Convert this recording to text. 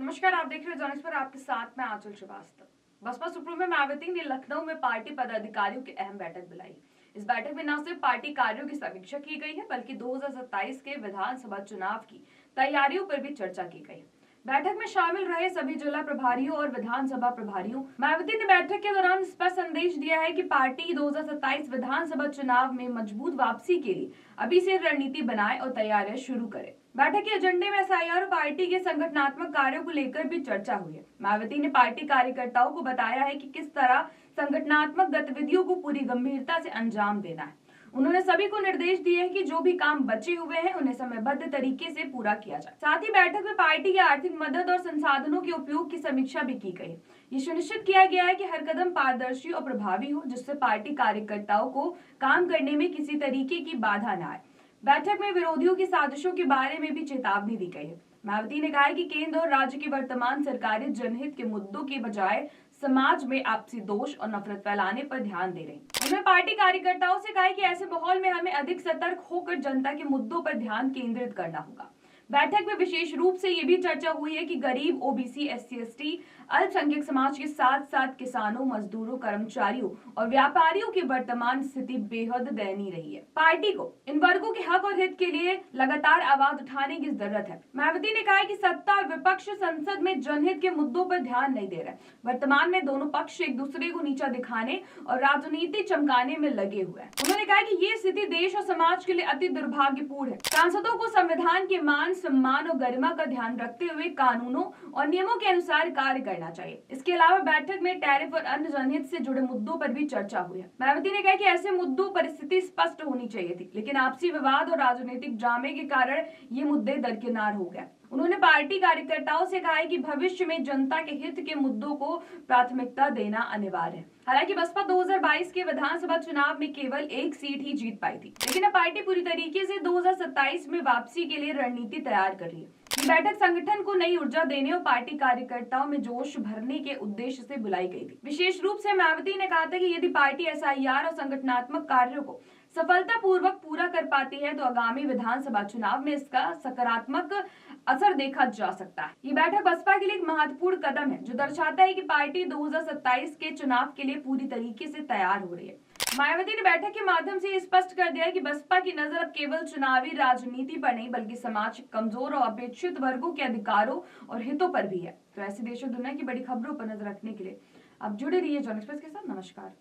नमस्कार, आप देख रहे हैं जॉनिक्स पर। आपके साथ में आंचल श्रीवास्तव। बसपा सुप्रीमो मायावती ने लखनऊ में पार्टी पदाधिकारियों की अहम बैठक बुलाई। इस बैठक में न सिर्फ पार्टी कार्यों की समीक्षा की गई है, बल्कि 2027 के विधानसभा चुनाव की तैयारियों पर भी चर्चा की गई। बैठक में शामिल रहे सभी जिला प्रभारियों और विधानसभा प्रभारियों। मायावती ने बैठक के दौरान स्पष्ट संदेश दिया है कि पार्टी 2027 विधानसभा चुनाव में मजबूत वापसी के लिए अभी से रणनीति बनाए और तैयारियां शुरू करे। बैठक के एजेंडे में एसआईआर और पार्टी के संगठनात्मक कार्यों को लेकर भी चर्चा हुई है। मायावती ने पार्टी कार्यकर्ताओं को बताया है कि किस तरह संगठनात्मक गतिविधियों को पूरी गंभीरता से अंजाम देना है। उन्होंने सभी को निर्देश दिए हैं कि जो भी काम बचे हुए हैं उन्हें समयबद्ध तरीके से पूरा किया जाए। साथ ही बैठक में पार्टी की आर्थिक मदद और संसाधनों के उपयोग की समीक्षा भी की गई। ये सुनिश्चित किया गया है कि हर कदम पारदर्शी और प्रभावी हो, जिससे पार्टी कार्यकर्ताओं को काम करने में किसी तरीके की बाधा न आए। बैठक में विरोधियों की साजिशों के बारे में भी चेतावनी दी गई है। मायावती ने कहा है कि केंद्र और राज्य की वर्तमान सरकारें जनहित के मुद्दों के बजाय समाज में आपसी दोष और नफरत फैलाने पर ध्यान दे रही हैं। उन्होंने पार्टी कार्यकर्ताओं से कहा है कि ऐसे माहौल में हमें अधिक सतर्क होकर जनता के मुद्दों पर ध्यान केंद्रित करना होगा। बैठक में विशेष रूप से ये भी चर्चा हुई है कि गरीब, ओबीसी, एससी, एसटी, अल्पसंख्यक समाज के साथ साथ किसानों, मजदूरों, कर्मचारियों और व्यापारियों की वर्तमान स्थिति बेहद दयनीय रही है। पार्टी को इन वर्गों के हक और हित के लिए लगातार आवाज उठाने की जरूरत है। मायावती ने कहा है कि सत्ता और विपक्ष संसद में जनहित के मुद्दों पर ध्यान नहीं दे रहे। वर्तमान में दोनों पक्ष एक दूसरे को नीचा दिखाने और राजनीति चमकाने में लगे हुए हैं। उन्होंने कहा कि ये स्थिति देश और समाज के लिए अति दुर्भाग्यपूर्ण है। सांसदों को संविधान के मान, सम्मान और गरिमा का ध्यान रखते हुए कानूनों और नियमों के अनुसार कार्य करना चाहिए। इसके अलावा बैठक में टैरिफ और अन्य जनहित से जुड़े मुद्दों पर भी चर्चा हुई है। मायावती ने कहा कि ऐसे मुद्दों पर स्थिति स्पष्ट होनी चाहिए थी, लेकिन आपसी विवाद और राजनीतिक ड्रामे के कारण ये मुद्दे दरकिनार हो गए। उन्होंने पार्टी कार्यकर्ताओं से कहा है कि भविष्य में जनता के हित के मुद्दों को प्राथमिकता देना अनिवार्य है। हालांकि बसपा 2022 के विधानसभा चुनाव में केवल एक सीट ही जीत पाई थी, लेकिन अब पार्टी पूरी तरीके से 2027 में वापसी के लिए रणनीति तैयार कर रही है। ये बैठक संगठन को नई ऊर्जा देने और पार्टी कार्यकर्ताओं में जोश भरने के उद्देश्य से बुलाई गई थी। विशेष रूप से मायावती ने कहा था कि यदि पार्टी एसआईआर और संगठनात्मक कार्यों को सफलतापूर्वक पूरा कर पाती है तो आगामी विधानसभा चुनाव में इसका सकारात्मक असर देखा जा सकता है। ये बैठक बसपा के लिए एक महत्वपूर्ण कदम है, जो दर्शाता है कि पार्टी 2027 के चुनाव के लिए पूरी तरीके से तैयार हो रही है। मायावती ने बैठक के माध्यम से स्पष्ट कर दिया है कि बसपा की नजर अब केवल चुनावी राजनीति पर नहीं, बल्कि समाज के कमजोर और अपेक्षित वर्गों के अधिकारों और हितों पर भी है। तो ऐसी देश और दुनिया की बड़ी खबरों पर नजर रखने के लिए आप जुड़े रहिए जॉन एक्सप्रेस के साथ। नमस्कार।